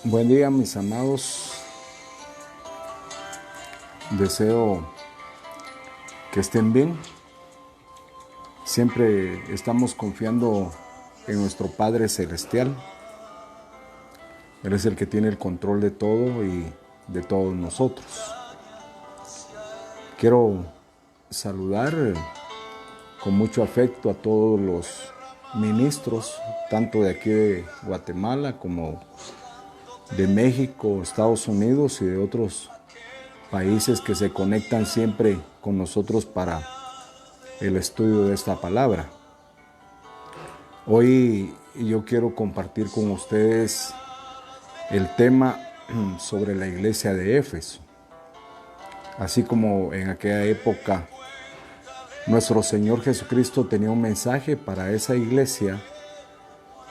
Buen día, mis amados. Deseo que estén bien. Siempre estamos confiando en nuestro Padre Celestial. Él es el que tiene el control de todo y de todos nosotros. Quiero saludar con mucho afecto a todos los ministros, tanto de aquí de Guatemala como de México, Estados Unidos y de otros países que se conectan siempre con nosotros para el estudio de esta palabra. Hoy yo quiero compartir con ustedes el tema sobre la iglesia de Éfeso. Así como en aquella época nuestro Señor Jesucristo tenía un mensaje para esa iglesia,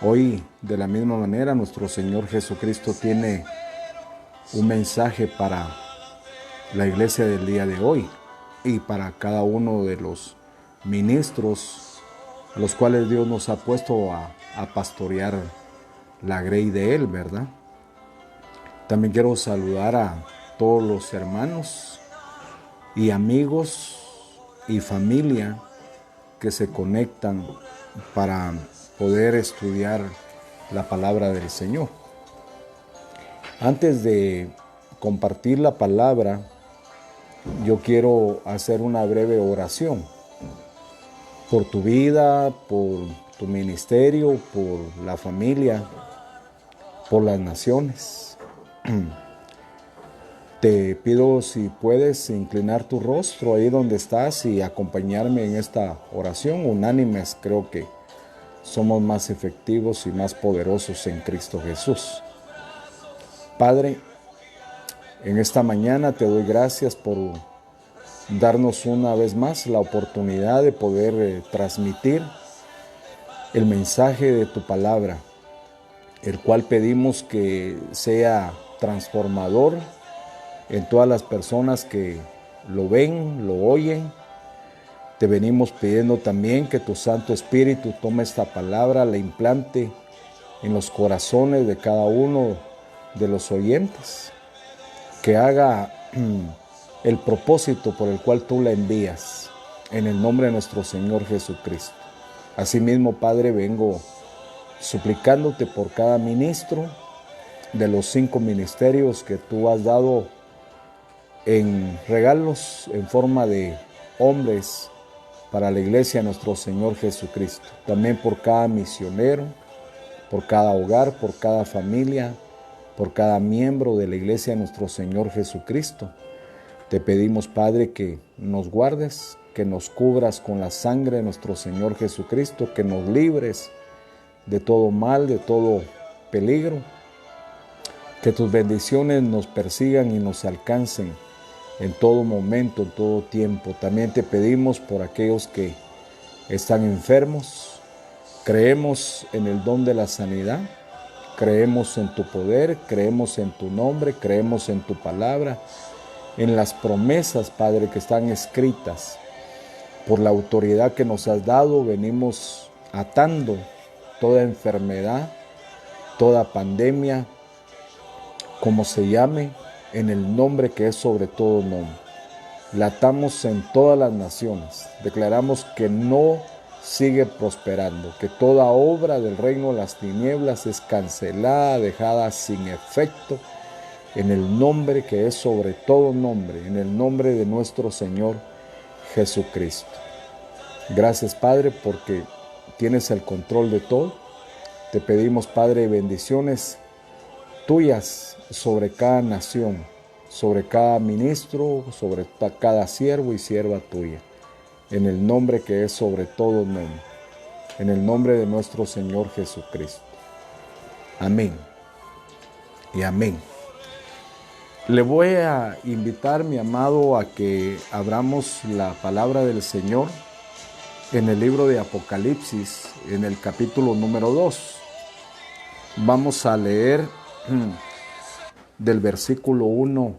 hoy de la misma manera nuestro Señor Jesucristo tiene un mensaje para la iglesia del día de hoy y para cada uno de los ministros a los cuales Dios nos ha puesto a pastorear la grey de Él, ¿verdad? También quiero saludar a todos los hermanos y amigos y familia que se conectan para poder estudiar la palabra del Señor. Antes de compartir la palabra, yo quiero hacer una breve oración por tu vida, por tu ministerio, por la familia, por las naciones. Te pido si puedes inclinar tu rostro ahí donde estás y acompañarme en esta oración. Unánimes, creo que somos más efectivos y más poderosos en Cristo Jesús. Padre, en esta mañana te doy gracias por darnos una vez más la oportunidad de poder transmitir el mensaje de tu palabra, el cual pedimos que sea transformador en todas las personas que lo ven, lo oyen. Te venimos pidiendo también que tu Santo Espíritu tome esta palabra, la implante en los corazones de cada uno de los oyentes, que haga el propósito por el cual tú la envías, en el nombre de nuestro Señor Jesucristo. Asimismo, Padre, vengo suplicándote por cada ministro de los 5 ministerios que tú has dado en regalos en forma de hombres para la iglesia de nuestro Señor Jesucristo. También por cada misionero, por cada hogar, por cada familia, por cada miembro de la iglesia de nuestro Señor Jesucristo. Te pedimos, Padre, que nos guardes, que nos cubras con la sangre de nuestro Señor Jesucristo, que nos libres de todo mal, de todo peligro, que tus bendiciones nos persigan y nos alcancen en todo momento, en todo tiempo. También te pedimos por aquellos que están enfermos. Creemos en el don de la sanidad, creemos en tu poder, creemos en tu nombre, creemos en tu palabra, en las promesas, Padre, que están escritas. Por la autoridad que nos has dado, venimos atando toda enfermedad, toda pandemia, como se llame, en el nombre que es sobre todo nombre. La atamos en todas las naciones. Declaramos que no sigue prosperando, que toda obra del reino de las tinieblas es cancelada, dejada sin efecto, en el nombre que es sobre todo nombre, en el nombre de nuestro Señor Jesucristo. Gracias, Padre, porque tienes el control de todo. Te pedimos, Padre, bendiciones tuyas sobre cada nación, sobre cada ministro, sobre cada siervo y sierva tuya, en el nombre que es sobre todo nombre, en el nombre de nuestro Señor Jesucristo. Amén y amén. Le voy a invitar, mi amado, a que abramos la palabra del Señor en el libro de Apocalipsis, en el capítulo número 2. Vamos a leer del versículo 1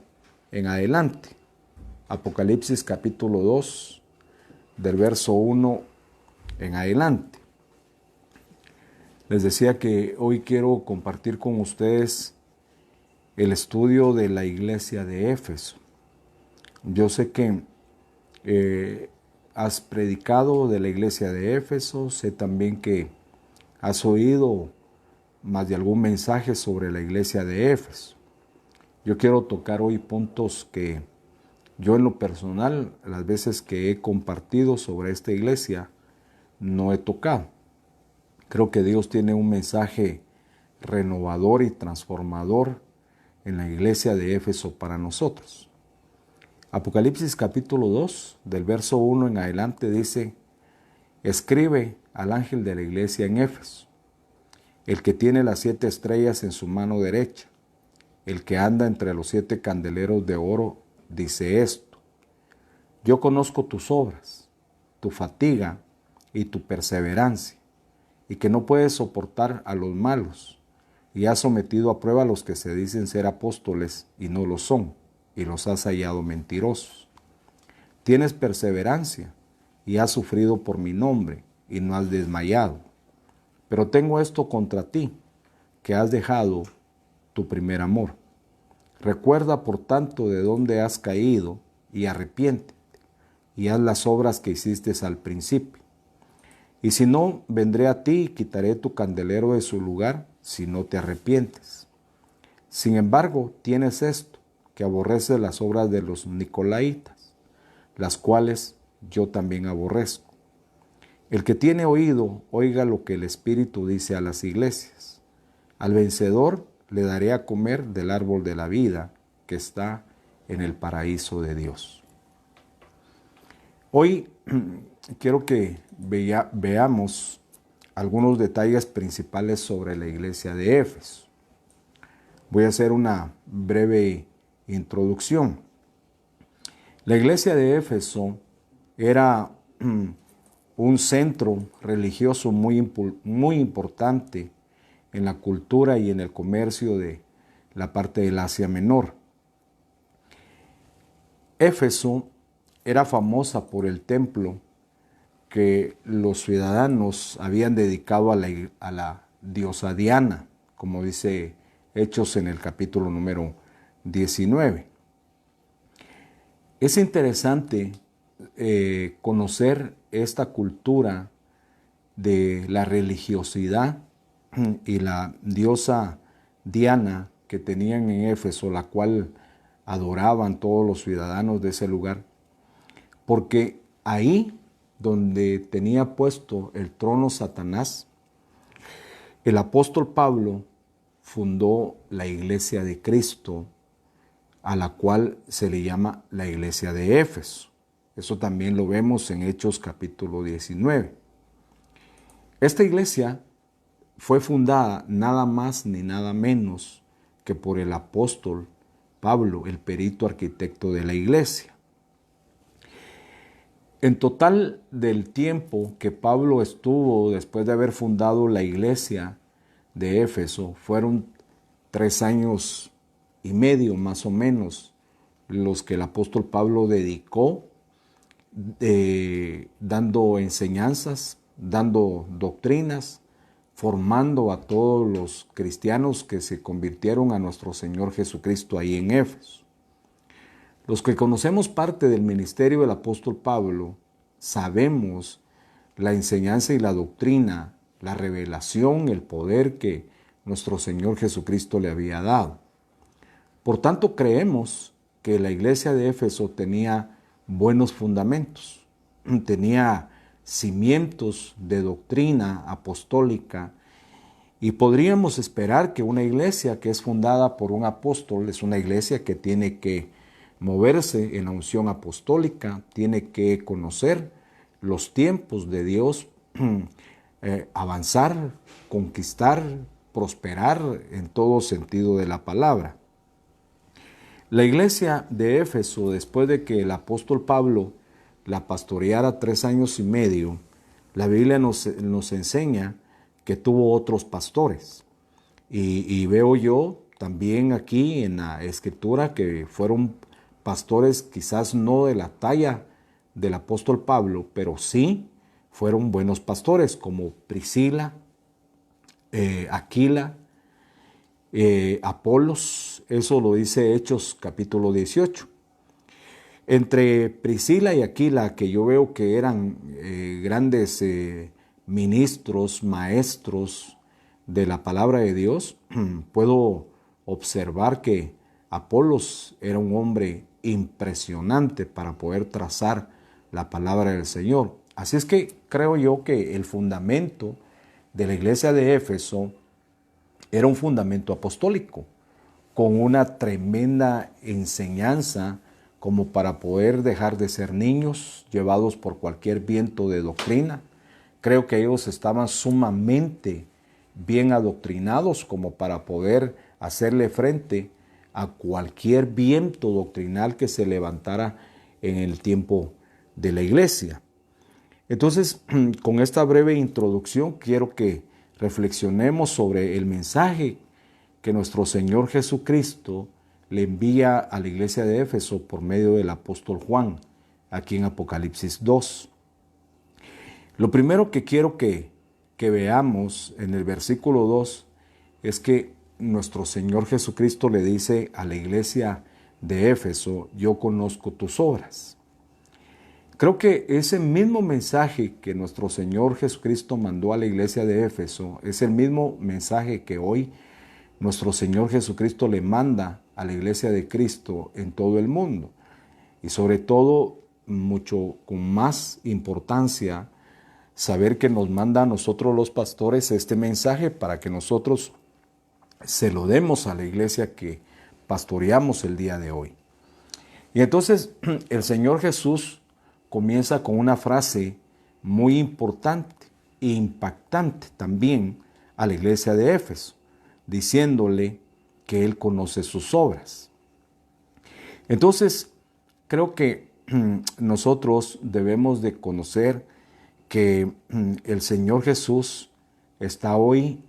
en adelante. Apocalipsis capítulo 2, del verso 1 en adelante. Les decía que hoy quiero compartir con ustedes el estudio de la iglesia de Éfeso. Yo sé que has predicado de la iglesia de Éfeso, sé también que has oído más de algún mensaje sobre la iglesia de Éfeso. Yo quiero tocar hoy puntos que yo en lo personal, las veces que he compartido sobre esta iglesia, no he tocado. Creo que Dios tiene un mensaje renovador y transformador en la iglesia de Éfeso para nosotros. Apocalipsis capítulo 2, del verso 1 en adelante dice: escribe al ángel de la iglesia en Éfeso, el que tiene las 7 estrellas en su mano derecha, el que anda entre los 7 candeleros de oro, dice esto: yo conozco tus obras, tu fatiga y tu perseverancia, y que no puedes soportar a los malos, y has sometido a prueba a los que se dicen ser apóstoles y no lo son, y los has hallado mentirosos. Tienes perseverancia y has sufrido por mi nombre y no has desmayado. Pero tengo esto contra ti, que has dejado tu primer amor. Recuerda, por tanto, de dónde has caído y arrepiéntete, y haz las obras que hiciste al principio. Y si no, vendré a ti y quitaré tu candelero de su lugar si no te arrepientes. Sin embargo, tienes esto, que aborreces las obras de los nicolaitas, las cuales yo también aborrezco. El que tiene oído, oiga lo que el Espíritu dice a las iglesias. Al vencedor le daré a comer del árbol de la vida que está en el paraíso de Dios. Hoy quiero que veamos algunos detalles principales sobre la iglesia de Éfeso. Voy a hacer una breve introducción. La iglesia de Éfeso era un centro religioso muy importante en la cultura y en el comercio de la parte del Asia Menor. Éfeso era famosa por el templo que los ciudadanos habían dedicado a la diosa Diana, como dice Hechos en el capítulo número 19. Es interesante conocer esta cultura de la religiosidad y la diosa Diana que tenían en Éfeso, la cual adoraban todos los ciudadanos de ese lugar, porque ahí donde tenía puesto el trono Satanás, el apóstol Pablo fundó la iglesia de Cristo, a la cual se le llama la iglesia de Éfeso. Eso también lo vemos en Hechos capítulo 19. Esta iglesia fue fundada nada más ni nada menos que por el apóstol Pablo, el perito arquitecto de la iglesia. En total del tiempo que Pablo estuvo después de haber fundado la iglesia de Éfeso, fueron 3 años y medio más o menos los que el apóstol Pablo dedicó dando enseñanzas, dando doctrinas, formando a todos los cristianos que se convirtieron a nuestro Señor Jesucristo ahí en Éfeso. Los que conocemos parte del ministerio del apóstol Pablo, sabemos la enseñanza y la doctrina, la revelación, el poder que nuestro Señor Jesucristo le había dado. Por tanto, creemos que la iglesia de Éfeso tenía buenos fundamentos, tenía cimientos de doctrina apostólica, y podríamos esperar que una iglesia que es fundada por un apóstol es una iglesia que tiene que moverse en la unción apostólica, tiene que conocer los tiempos de Dios, avanzar, conquistar, prosperar en todo sentido de la palabra. La iglesia de Éfeso, después de que el apóstol Pablo la pastoreara 3 años y medio, la Biblia nos enseña que tuvo otros pastores. Y veo yo también aquí en la Escritura que fueron pastores quizás no de la talla del apóstol Pablo, pero sí fueron buenos pastores como Priscila, Aquila, Apolos Eso lo dice Hechos capítulo 18. Entre Priscila y Aquila, que yo veo que eran grandes ministros, maestros de la palabra de Dios, puedo observar que Apolos era un hombre impresionante para poder trazar la palabra del Señor. Así es que creo yo que el fundamento de la iglesia de Éfeso era un fundamento apostólico, con una tremenda enseñanza como para poder dejar de ser niños llevados por cualquier viento de doctrina. Creo que ellos estaban sumamente bien adoctrinados como para poder hacerle frente a cualquier viento doctrinal que se levantara en el tiempo de la iglesia. Entonces, con esta breve introducción, quiero que reflexionemos sobre el mensaje que nuestro Señor Jesucristo le envía a la iglesia de Éfeso por medio del apóstol Juan, aquí en Apocalipsis 2. Lo primero que quiero que veamos en el versículo 2 es que nuestro Señor Jesucristo le dice a la iglesia de Éfeso: yo conozco tus obras. Creo que ese mismo mensaje que nuestro Señor Jesucristo mandó a la iglesia de Éfeso es el mismo mensaje que hoy nuestro Señor Jesucristo le manda a la iglesia de Cristo en todo el mundo. Y sobre todo, mucho con más importancia, saber que nos manda a nosotros los pastores este mensaje para que nosotros se lo demos a la iglesia que pastoreamos el día de hoy. Y entonces el Señor Jesús comienza con una frase muy importante e impactante también a la iglesia de Éfeso, diciéndole que Él conoce sus obras. Entonces, creo que nosotros debemos de conocer que el Señor Jesús está hoy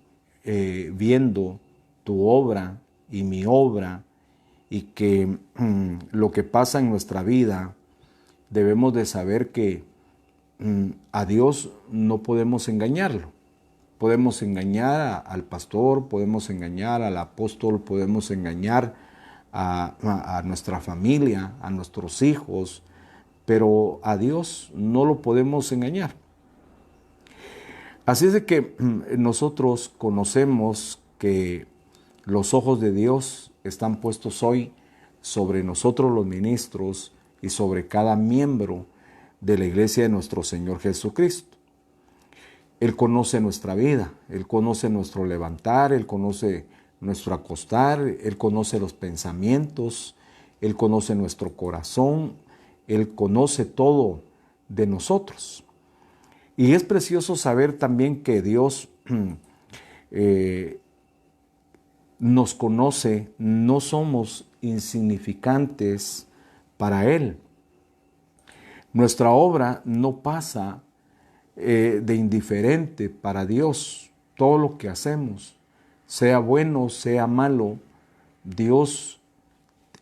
viendo tu obra y mi obra, y que lo que pasa en nuestra vida, debemos de saber que a Dios no podemos engañarlo. Podemos engañar al pastor, podemos engañar al apóstol, podemos engañar a nuestra familia, a nuestros hijos, pero a Dios no lo podemos engañar. Así es de que nosotros conocemos que los ojos de Dios están puestos hoy sobre nosotros los ministros y sobre cada miembro de la iglesia de nuestro Señor Jesucristo. Él conoce nuestra vida, Él conoce nuestro levantar, Él conoce nuestro acostar, Él conoce los pensamientos, Él conoce nuestro corazón, Él conoce todo de nosotros. Y es precioso saber también que Dios nos conoce, no somos insignificantes para Él. Nuestra obra no pasa de indiferente para Dios. Todo lo que hacemos, sea bueno, sea malo, Dios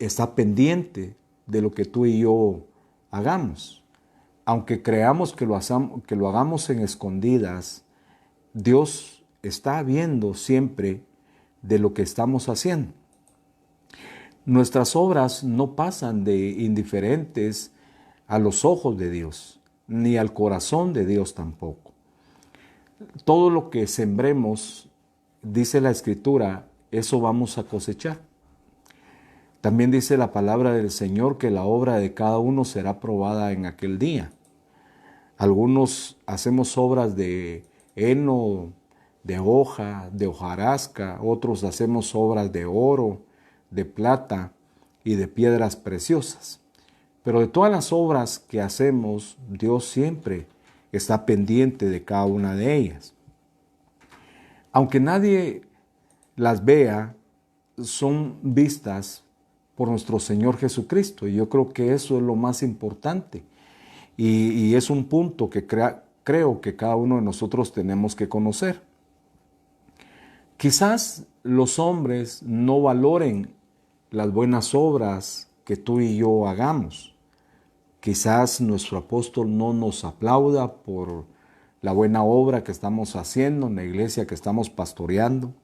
está pendiente de lo que tú y yo hagamos. Aunque creamos que lo hagamos en escondidas, Dios está viendo siempre de lo que estamos haciendo. Nuestras obras no pasan de indiferentes a los ojos de Dios, ni al corazón de Dios tampoco. Todo lo que sembremos, dice la Escritura, eso vamos a cosechar. También dice la palabra del Señor que la obra de cada uno será probada en aquel día. Algunos hacemos obras de heno, de hoja, de hojarasca, otros hacemos obras de oro, de plata y de piedras preciosas. Pero de todas las obras que hacemos, Dios siempre está pendiente de cada una de ellas. Aunque nadie las vea, son vistas por nuestro Señor Jesucristo. Y yo creo que eso es lo más importante. Y es un punto que creo que cada uno de nosotros tenemos que conocer. Quizás los hombres no valoren las buenas obras que tú y yo hagamos. Quizás nuestro apóstol no nos aplauda por la buena obra que estamos haciendo en la iglesia que estamos pastoreando.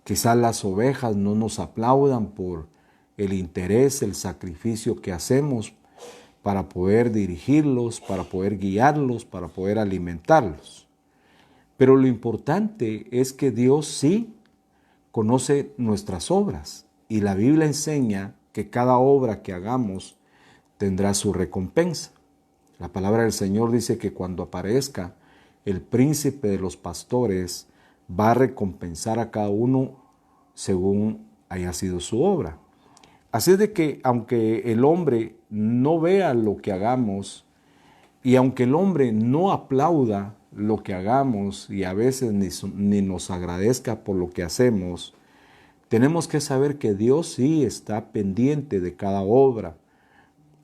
Quizás las ovejas no nos aplaudan por el interés, el sacrificio que hacemos para poder dirigirlos, para poder guiarlos, para poder alimentarlos. Pero lo importante es que Dios sí conoce nuestras obras y la Biblia enseña que cada obra que hagamos tendrá su recompensa. La palabra del Señor dice que cuando aparezca el príncipe de los pastores va a recompensar a cada uno según haya sido su obra. Así es de que aunque el hombre no vea lo que hagamos y aunque el hombre no aplauda lo que hagamos y a veces ni nos agradezca por lo que hacemos, tenemos que saber que Dios sí está pendiente de cada obra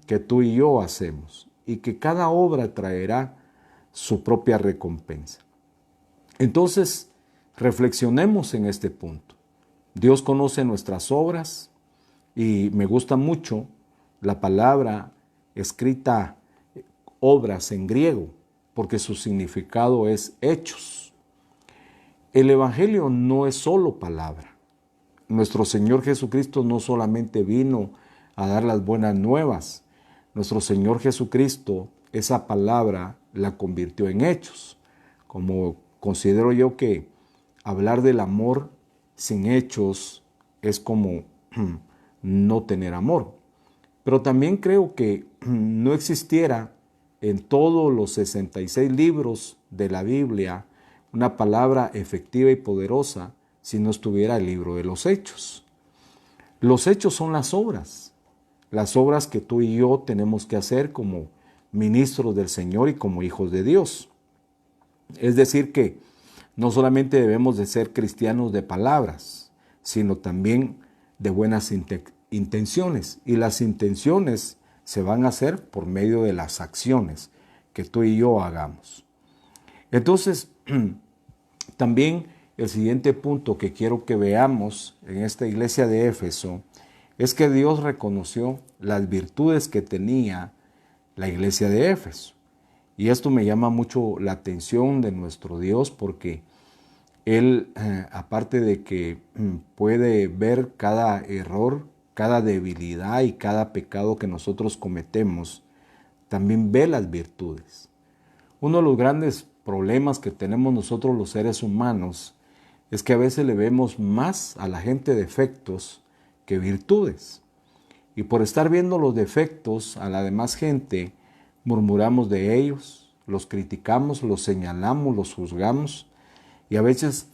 que tú y yo hacemos y que cada obra traerá su propia recompensa. Entonces, reflexionemos en este punto. Dios conoce nuestras obras y me gusta mucho la palabra escrita obras en griego, porque su significado es hechos. El Evangelio no es solo palabra. Nuestro Señor Jesucristo no solamente vino a dar las buenas nuevas. Nuestro Señor Jesucristo, esa palabra la convirtió en hechos. Como considero yo que hablar del amor sin hechos es como no tener amor. Pero también creo que no existiera en todos los 66 libros de la Biblia una palabra efectiva y poderosa si no estuviera el libro de los Hechos. Los hechos son las obras que tú y yo tenemos que hacer como ministros del Señor y como hijos de Dios. Es decir que no solamente debemos de ser cristianos de palabras, sino también de buenas intenciones. Y las intenciones se van a hacer por medio de las acciones que tú y yo hagamos. Entonces, también el siguiente punto que quiero que veamos en esta iglesia de Éfeso es que Dios reconoció las virtudes que tenía la iglesia de Éfeso. Y esto me llama mucho la atención de nuestro Dios porque Él, aparte de que puede ver cada error, cada debilidad y cada pecado que nosotros cometemos, también ve las virtudes. Uno de los grandes problemas que tenemos nosotros los seres humanos es que a veces le vemos más a la gente defectos que virtudes. Y por estar viendo los defectos a la demás gente, murmuramos de ellos, los criticamos, los señalamos, los juzgamos y a veces,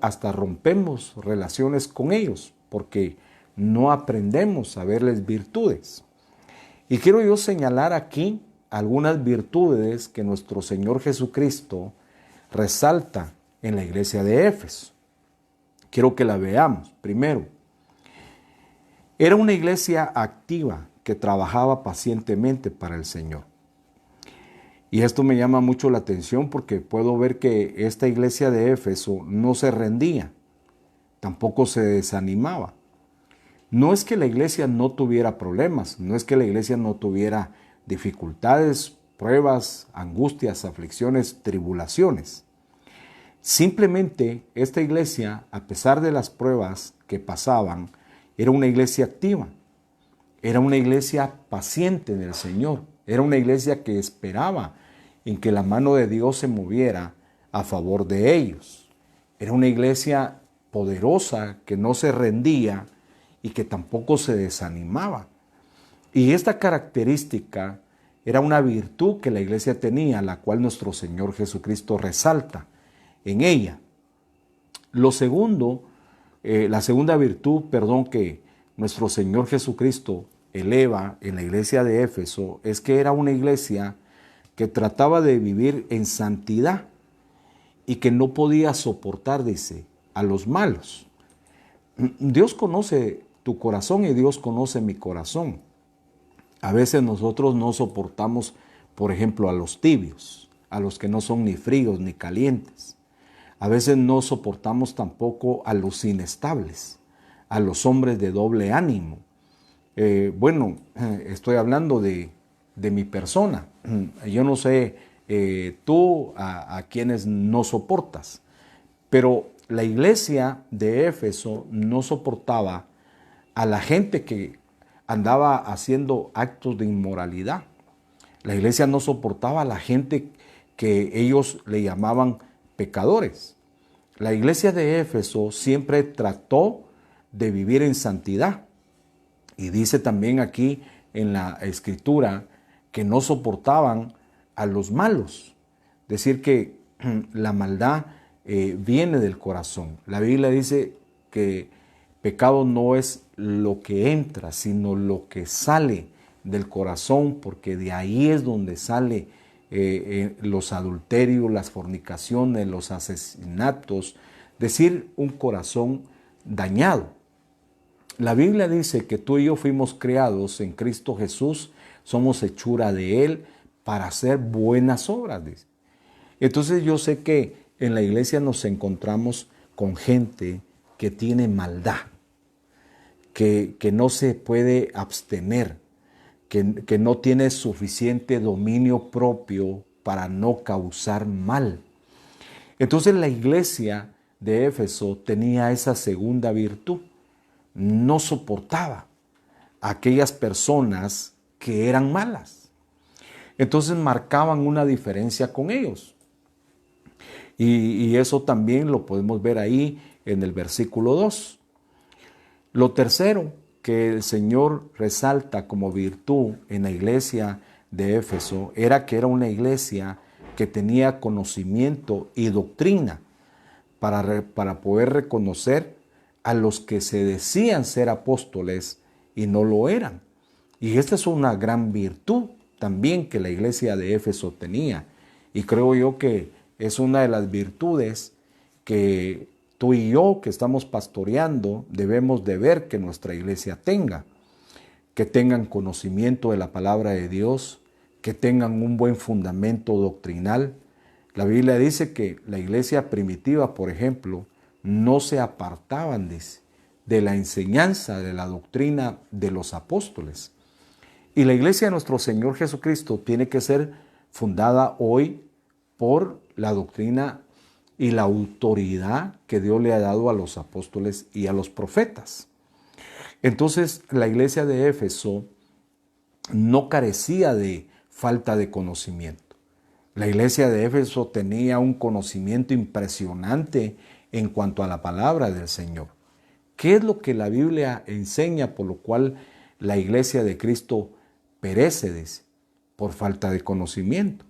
hasta rompemos relaciones con ellos porque no aprendemos a verles virtudes. Y quiero yo señalar aquí algunas virtudes que nuestro Señor Jesucristo resalta en la iglesia de Éfeso. Quiero que la veamos. Primero, era una iglesia activa que trabajaba pacientemente para el Señor. Y esto me llama mucho la atención porque puedo ver que esta iglesia de Éfeso no se rendía, tampoco se desanimaba. No es que la iglesia no tuviera problemas, no es que la iglesia no tuviera dificultades, pruebas, angustias, aflicciones, tribulaciones. Simplemente esta iglesia, a pesar de las pruebas que pasaban, era una iglesia activa, era una iglesia paciente en el Señor, era una iglesia que esperaba en que la mano de Dios se moviera a favor de ellos. Era una iglesia poderosa que no se rendía y que tampoco se desanimaba. Y esta característica era una virtud que la iglesia tenía, la cual nuestro Señor Jesucristo resalta en ella. La segunda virtud, que nuestro Señor Jesucristo eleva en la iglesia de Éfeso es que era una iglesia que trataba de vivir en santidad y que no podía soportar, dice, a los malos. Dios conoce tu corazón y Dios conoce mi corazón. A veces nosotros no soportamos, por ejemplo, a los tibios, a los que no son ni fríos ni calientes. A veces no soportamos tampoco a los inestables, a los hombres de doble ánimo. Estoy hablando de mi persona. Yo no sé tú a quienes no soportas, pero la iglesia de Éfeso no soportaba a la gente que andaba haciendo actos de inmoralidad. La iglesia no soportaba a la gente que ellos le llamaban pecadores. La iglesia de Éfeso siempre trató de vivir en santidad. Y dice también aquí en la escritura que no soportaban a los malos. Decir que la maldad viene del corazón. La Biblia dice que pecado no es lo que entra, sino lo que sale del corazón, porque de ahí es donde sale los adulterios, las fornicaciones, los asesinatos, decir un corazón dañado. La Biblia dice que tú y yo fuimos creados en Cristo Jesús, somos hechura de Él para hacer buenas obras, dice. Entonces yo sé que en la iglesia nos encontramos con gente que tiene maldad, que no se puede abstener, que no tiene suficiente dominio propio para no causar mal. Entonces la iglesia de Éfeso tenía esa segunda virtud. No soportaba a aquellas personas que eran malas. Entonces marcaban una diferencia con ellos. Y eso también lo podemos ver ahí en el versículo 2. Lo tercero que el Señor resalta como virtud en la iglesia de Éfeso era que era una iglesia que tenía conocimiento y doctrina para poder reconocer a los que se decían ser apóstoles y no lo eran. Y esta es una gran virtud también que la iglesia de Éfeso tenía. Y creo yo que es una de las virtudes que tú y yo que estamos pastoreando debemos de ver que nuestra iglesia tenga. Que tengan conocimiento de la palabra de Dios, que tengan un buen fundamento doctrinal. La Biblia dice que la iglesia primitiva, por ejemplo, no se apartaban de la enseñanza, de la doctrina de los apóstoles. Y la iglesia de nuestro Señor Jesucristo tiene que ser fundada hoy por la doctrina y la autoridad que Dios le ha dado a los apóstoles y a los profetas. Entonces, la iglesia de Éfeso no carecía de falta de conocimiento. La iglesia de Éfeso tenía un conocimiento impresionante en cuanto a la palabra del Señor. ¿Qué es lo que la Biblia enseña por lo cual la iglesia de Cristo perece? Dice, por falta de conocimiento.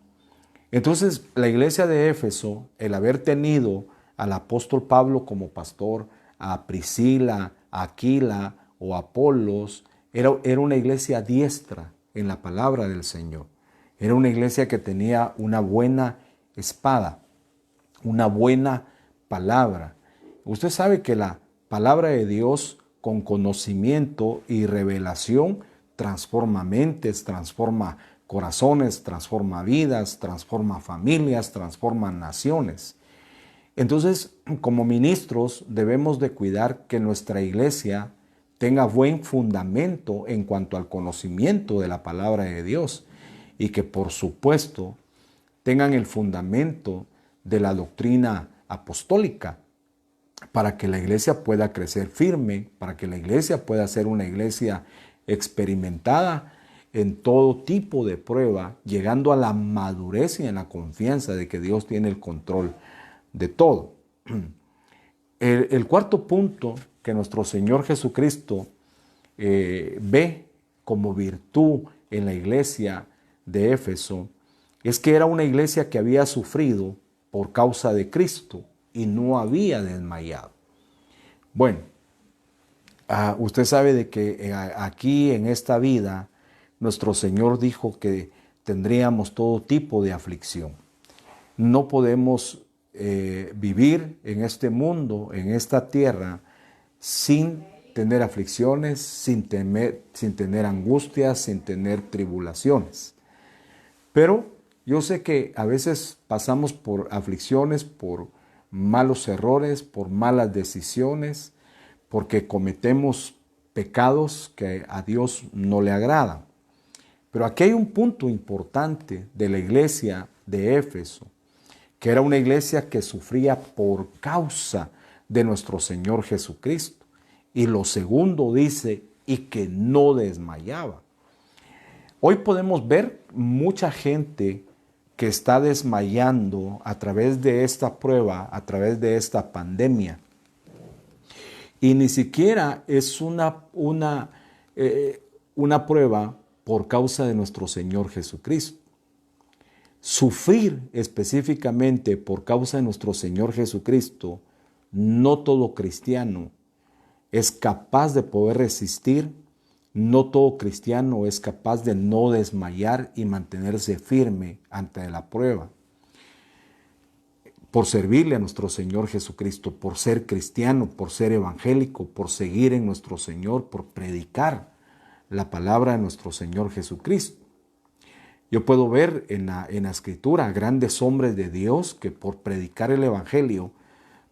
Entonces, la iglesia de Éfeso, el haber tenido al apóstol Pablo como pastor, a Priscila, a Aquila o a Apolos, era una iglesia diestra en la palabra del Señor. Era una iglesia que tenía una buena espada, una buena palabra. Usted sabe que la palabra de Dios con conocimiento y revelación transforma mentes, transforma corazones, transforma vidas, transforma familias, transforma naciones. Entonces, como ministros debemos de cuidar que nuestra iglesia tenga buen fundamento en cuanto al conocimiento de la palabra de Dios y que por supuesto tengan el fundamento de la doctrina apostólica para que la iglesia pueda crecer firme, para que la iglesia pueda ser una iglesia experimentada en todo tipo de prueba, llegando a la madurez y en la confianza de que Dios tiene el control de todo. El cuarto punto que nuestro Señor Jesucristo ve como virtud en la iglesia de Éfeso es que era una iglesia que había sufrido por causa de Cristo y no había desmayado. Bueno, usted sabe de que aquí en esta vida nuestro Señor dijo que tendríamos todo tipo de aflicción. No podemos vivir en este mundo, en esta tierra, sin tener aflicciones, sin tener angustias, sin tener tribulaciones. Pero yo sé que a veces pasamos por aflicciones, por malos errores, por malas decisiones, porque cometemos pecados que a Dios no le agradan. Pero aquí hay un punto importante de la iglesia de Éfeso, que era una iglesia que sufría por causa de nuestro Señor Jesucristo. Y lo segundo dice, y que no desmayaba. Hoy podemos ver mucha gente que está desmayando a través de esta prueba, a través de esta pandemia. Y ni siquiera es una prueba por causa de nuestro Señor Jesucristo. Sufrir específicamente por causa de nuestro Señor Jesucristo, no todo cristiano es capaz de poder resistir, no todo cristiano es capaz de no desmayar y mantenerse firme ante la prueba. Por servirle a nuestro Señor Jesucristo, por ser cristiano, por ser evangélico, por seguir en nuestro Señor, por predicar la palabra de nuestro Señor Jesucristo. Yo puedo ver en la Escritura grandes hombres de Dios que por predicar el evangelio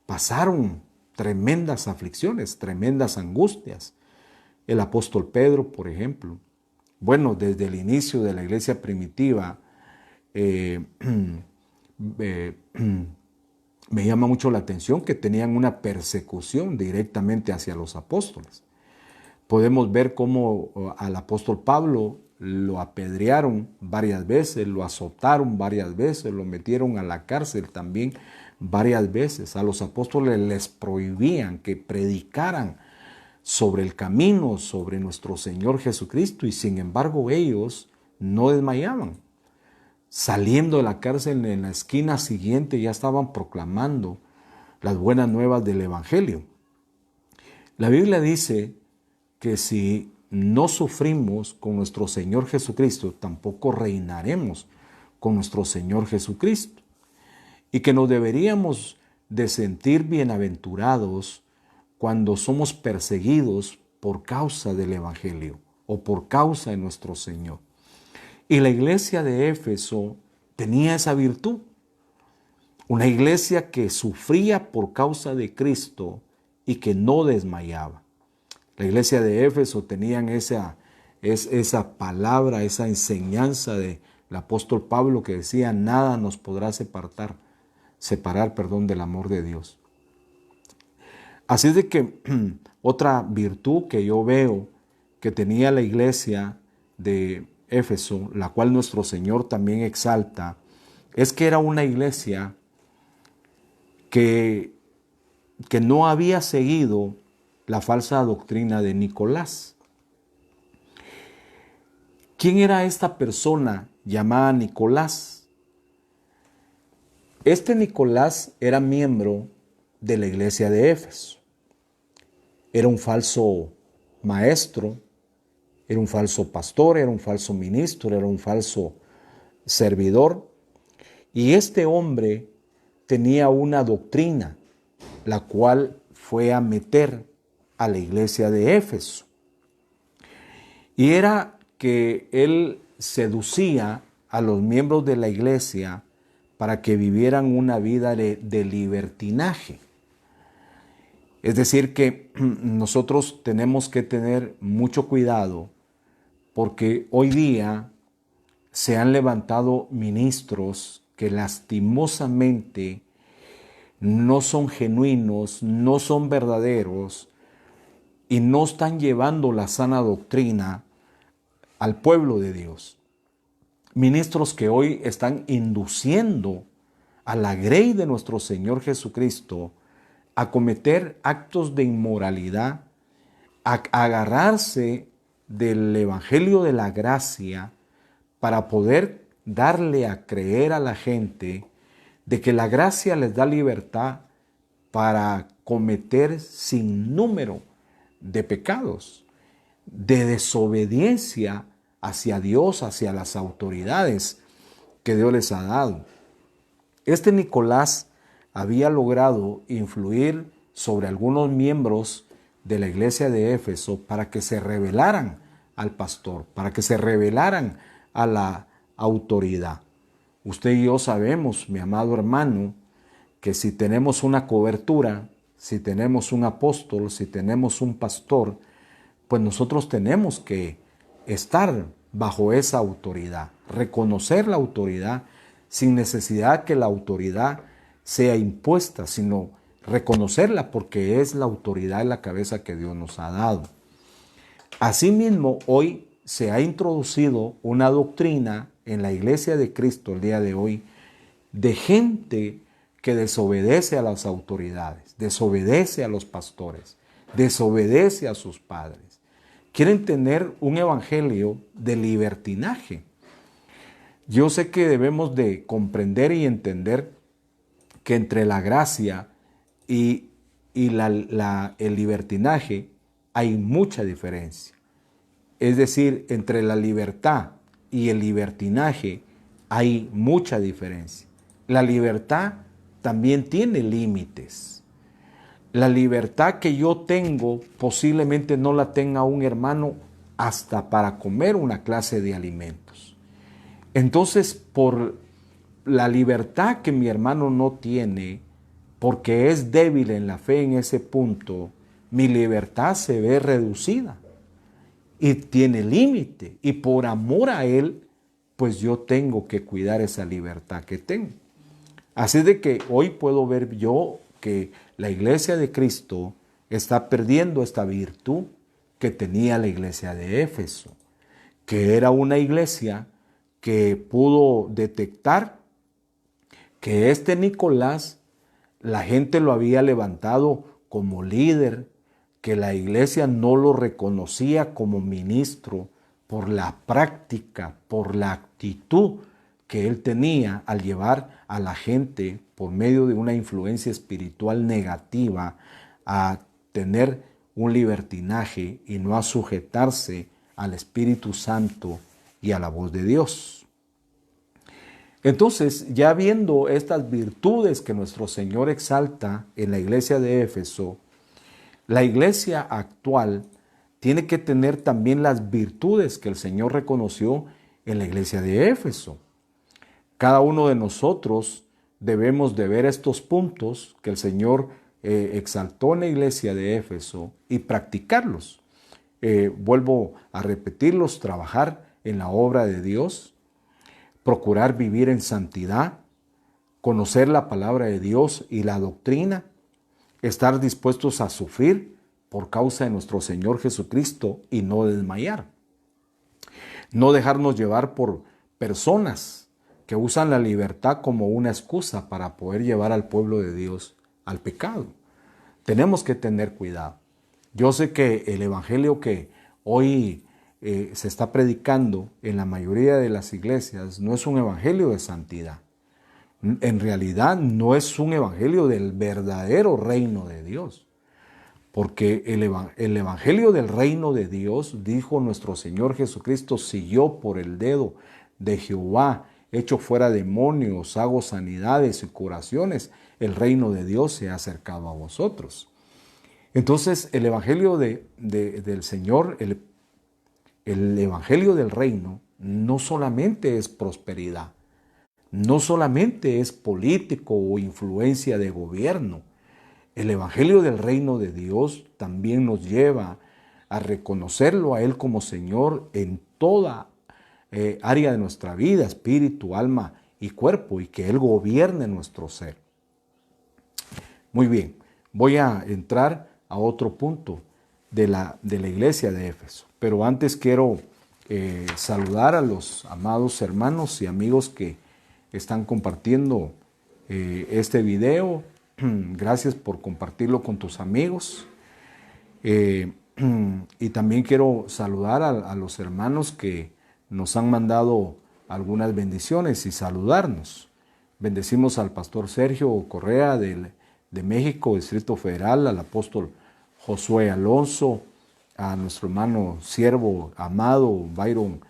pasaron tremendas aflicciones, tremendas angustias. El apóstol Pedro, por ejemplo. Bueno, desde el inicio de la iglesia primitiva, me llama mucho la atención que tenían una persecución directamente hacia los apóstoles. Podemos ver cómo al apóstol Pablo lo apedrearon varias veces, lo azotaron varias veces, lo metieron a la cárcel también varias veces. A los apóstoles les prohibían que predicaran sobre el camino, sobre nuestro Señor Jesucristo, y sin embargo ellos no desmayaban. Saliendo de la cárcel, en la esquina siguiente ya estaban proclamando las buenas nuevas del Evangelio. La Biblia dice que si no sufrimos con nuestro Señor Jesucristo, tampoco reinaremos con nuestro Señor Jesucristo. Y que nos deberíamos de sentir bienaventurados cuando somos perseguidos por causa del Evangelio o por causa de nuestro Señor. Y la iglesia de Éfeso tenía esa virtud. Una iglesia que sufría por causa de Cristo y que no desmayaba. La iglesia de Éfeso tenían esa palabra, esa enseñanza del apóstol Pablo que decía, nada nos podrá separar del amor de Dios. Así es de que otra virtud que yo veo que tenía la iglesia de Éfeso, la cual nuestro Señor también exalta, es que era una iglesia que no había seguido la falsa doctrina de Nicolás. ¿Quién era esta persona llamada Nicolás? Este Nicolás era miembro de la iglesia de Éfeso. Era un falso maestro, era un falso pastor, era un falso ministro, era un falso servidor. Y este hombre tenía una doctrina, la cual fue a meter a la iglesia de Éfeso. Y era que él seducía a los miembros de la iglesia para que vivieran una vida de libertinaje. Es decir, que nosotros tenemos que tener mucho cuidado porque hoy día se han levantado ministros que lastimosamente no son genuinos, no son verdaderos y no están llevando la sana doctrina al pueblo de Dios. Ministros que hoy están induciendo a la grey de nuestro Señor Jesucristo a cometer actos de inmoralidad, a agarrarse del Evangelio de la gracia para poder darle a creer a la gente de que la gracia les da libertad para cometer sin número de pecados, de desobediencia hacia Dios, hacia las autoridades que Dios les ha dado. Este Nicolás había logrado influir sobre algunos miembros de la iglesia de Éfeso para que se rebelaran al pastor, para que se rebelaran a la autoridad. Usted y yo sabemos, mi amado hermano, que si tenemos una cobertura, si tenemos un apóstol, si tenemos un pastor, pues nosotros tenemos que estar bajo esa autoridad, reconocer la autoridad sin necesidad que la autoridad sea impuesta, sino reconocerla porque es la autoridad en la cabeza que Dios nos ha dado. Asimismo, hoy se ha introducido una doctrina en la Iglesia de Cristo el día de hoy de gente que desobedece a las autoridades, desobedece a los pastores, desobedece a sus padres. Quieren tener un evangelio de libertinaje. Yo sé que debemos de comprender y entender que entre la gracia y el libertinaje hay mucha diferencia. Es decir, entre la libertad y el libertinaje hay mucha diferencia. La libertad también tiene límites. La libertad que yo tengo posiblemente no la tenga un hermano hasta para comer una clase de alimentos. Entonces, por la libertad que mi hermano no tiene, porque es débil en la fe en ese punto, mi libertad se ve reducida y tiene límite. Y por amor a él, pues yo tengo que cuidar esa libertad que tengo. Así de que hoy puedo ver yo que la iglesia de Cristo está perdiendo esta virtud que tenía la iglesia de Éfeso, que era una iglesia que pudo detectar que este Nicolás, la gente lo había levantado como líder, que la iglesia no lo reconocía como ministro por la práctica, por la actitud que él tenía al llevar a la gente por medio de una influencia espiritual negativa a tener un libertinaje y no a sujetarse al Espíritu Santo y a la voz de Dios. Entonces, ya viendo estas virtudes que nuestro Señor exalta en la iglesia de Éfeso, la iglesia actual tiene que tener también las virtudes que el Señor reconoció en la iglesia de Éfeso. Cada uno de nosotros debemos de ver estos puntos que el Señor exaltó en la iglesia de Éfeso y practicarlos. Vuelvo a repetirlos: trabajar en la obra de Dios, procurar vivir en santidad, conocer la palabra de Dios y la doctrina, estar dispuestos a sufrir por causa de nuestro Señor Jesucristo y no desmayar. No dejarnos llevar por personas que usan la libertad como una excusa para poder llevar al pueblo de Dios al pecado. Tenemos que tener cuidado. Yo sé que el evangelio que hoy se está predicando en la mayoría de las iglesias no es un evangelio de santidad. En realidad no es un evangelio del verdadero reino de Dios. Porque el evangelio del reino de Dios, dijo nuestro Señor Jesucristo, si yo por el dedo de Jehová echo fuera demonios, hago sanidades y curaciones, el reino de Dios se ha acercado a vosotros. Entonces el evangelio del Señor, el evangelio del reino, no solamente es prosperidad, no solamente es político o influencia de gobierno. El evangelio del reino de Dios también nos lleva a reconocerlo a Él como Señor en toda área de nuestra vida, espíritu, alma y cuerpo, y que Él gobierne nuestro ser. Muy bien, voy a entrar a otro punto de la iglesia de Éfeso. Pero antes quiero saludar a los amados hermanos y amigos que están compartiendo este video. Gracias por compartirlo con tus amigos. Y también quiero saludar a los hermanos que nos han mandado algunas bendiciones y saludarnos. Bendecimos al pastor Sergio Correa de México, Distrito Federal, al apóstol Josué Alonso, a nuestro hermano siervo amado Byron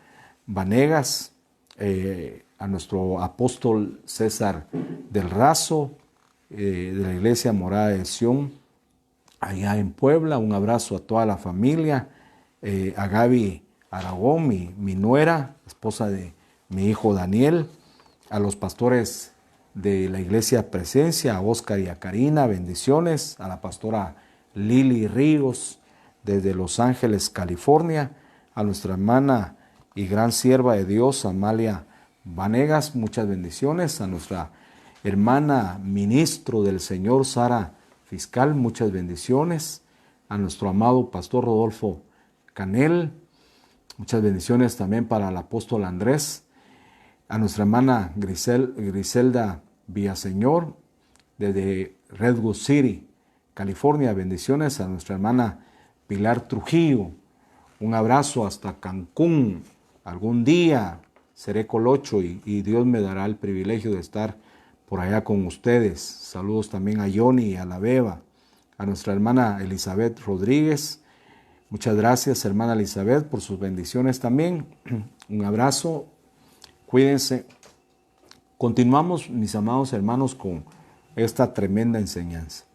Vanegas, a nuestro apóstol César del Razo, de la iglesia Morada de Sión, allá en Puebla. Un abrazo a toda la familia, a Gaby Aragón, mi nuera, esposa de mi hijo Daniel, a los pastores de la iglesia Presencia, a Oscar y a Karina, bendiciones, a la pastora Lili Ríos desde Los Ángeles, California, a nuestra hermana y gran sierva de Dios, Amalia Vanegas, muchas bendiciones, a nuestra hermana ministro del Señor, Sara fiscal, muchas bendiciones. A nuestro amado pastor Rodolfo Canel, muchas bendiciones también para el apóstol Andrés. A nuestra hermana Griselda Villaseñor, desde Redwood City, California, bendiciones. A nuestra hermana Pilar Trujillo, un abrazo hasta Cancún. Algún día seré colocho y Dios me dará el privilegio de estar por allá con ustedes. Saludos también a Johnny y a la Beba. A nuestra hermana Elizabeth Rodríguez, muchas gracias, hermana Elizabeth, por sus bendiciones también. Un abrazo, cuídense. Continuamos, mis amados hermanos, con esta tremenda enseñanza.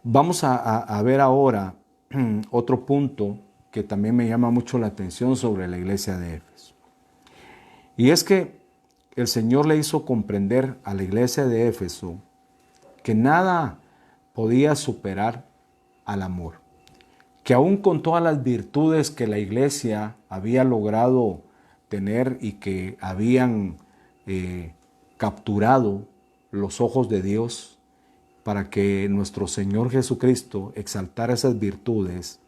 Vamos a ver ahora otro punto que también me llama mucho la atención sobre la iglesia de Éfeso. Y es que el Señor le hizo comprender a la iglesia de Éfeso que nada podía superar al amor. Que aún con todas las virtudes que la iglesia había logrado tener y que habían capturado los ojos de Dios para que nuestro Señor Jesucristo exaltara esas virtudes,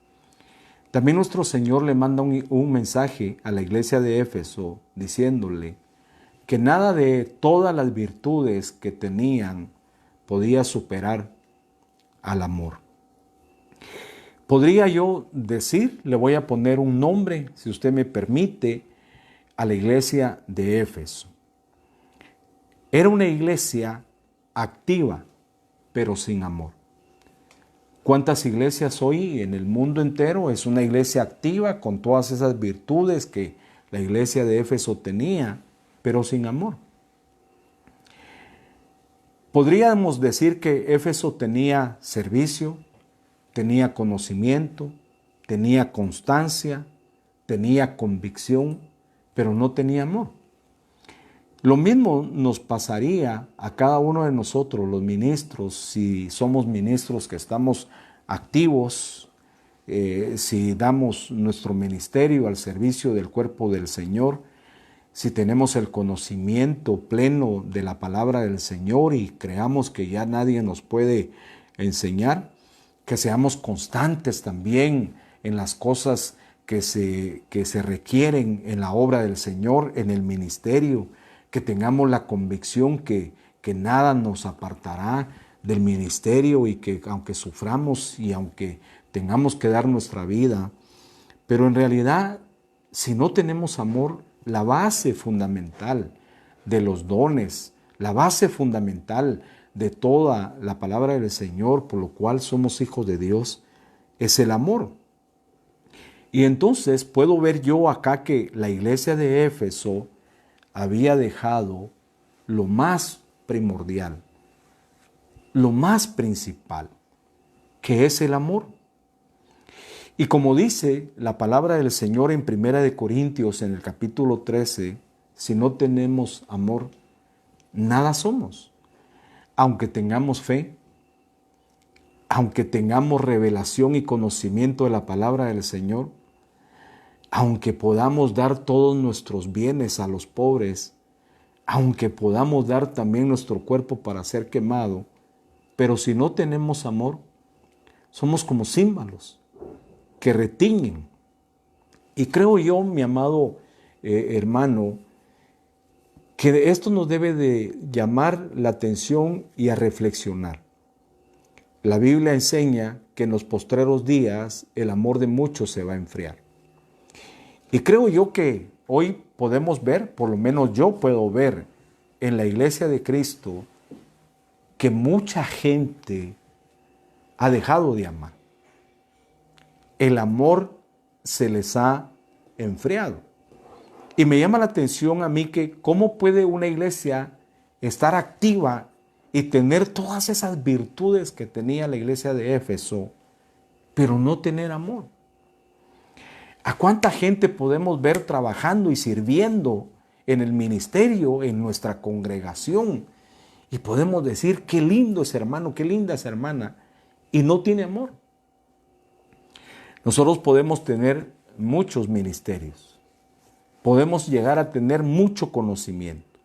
también nuestro Señor le manda un mensaje a la iglesia de Éfeso diciéndole que nada de todas las virtudes que tenían podía superar al amor. Podría yo decir, le voy a poner un nombre, si usted me permite, a la iglesia de Éfeso. Era una iglesia activa, pero sin amor. ¿Cuántas iglesias hoy en el mundo entero es una iglesia activa con todas esas virtudes que la iglesia de Éfeso tenía, pero sin amor? Podríamos decir que Éfeso tenía servicio, tenía conocimiento, tenía constancia, tenía convicción, pero no tenía amor. Lo mismo nos pasaría a cada uno de nosotros, los ministros, si somos ministros que estamos activos, si damos nuestro ministerio al servicio del cuerpo del Señor, si tenemos el conocimiento pleno de la palabra del Señor y creamos que ya nadie nos puede enseñar, que seamos constantes también en las cosas que se requieren en la obra del Señor, en el ministerio, que tengamos la convicción que nada nos apartará del ministerio y que aunque suframos y aunque tengamos que dar nuestra vida, pero en realidad, si no tenemos amor, la base fundamental de los dones, la base fundamental de toda la palabra del Señor, por lo cual somos hijos de Dios, es el amor. Y entonces puedo ver yo acá que la iglesia de Éfeso había dejado lo más primordial, lo más principal, que es el amor. Y como dice la palabra del Señor en 1 Corintios, en el capítulo 13, si no tenemos amor, nada somos. Aunque tengamos fe, aunque tengamos revelación y conocimiento de la palabra del Señor, aunque podamos dar todos nuestros bienes a los pobres, aunque podamos dar también nuestro cuerpo para ser quemado, pero si no tenemos amor, somos como címbalos que retiñen. Y creo yo, mi amado hermano, que esto nos debe de llamar la atención y a reflexionar. La Biblia enseña que en los postreros días el amor de muchos se va a enfriar. Y creo yo que hoy podemos ver, por lo menos yo puedo ver en la iglesia de Cristo, que mucha gente ha dejado de amar. El amor se les ha enfriado. Y me llama la atención a mí que cómo puede una iglesia estar activa y tener todas esas virtudes que tenía la iglesia de Éfeso, pero no tener amor. ¿A cuánta gente podemos ver trabajando y sirviendo en el ministerio, en nuestra congregación? Y podemos decir, qué lindo ese hermano, qué linda esa hermana, y no tiene amor. Nosotros podemos tener muchos ministerios, podemos llegar a tener mucho conocimiento,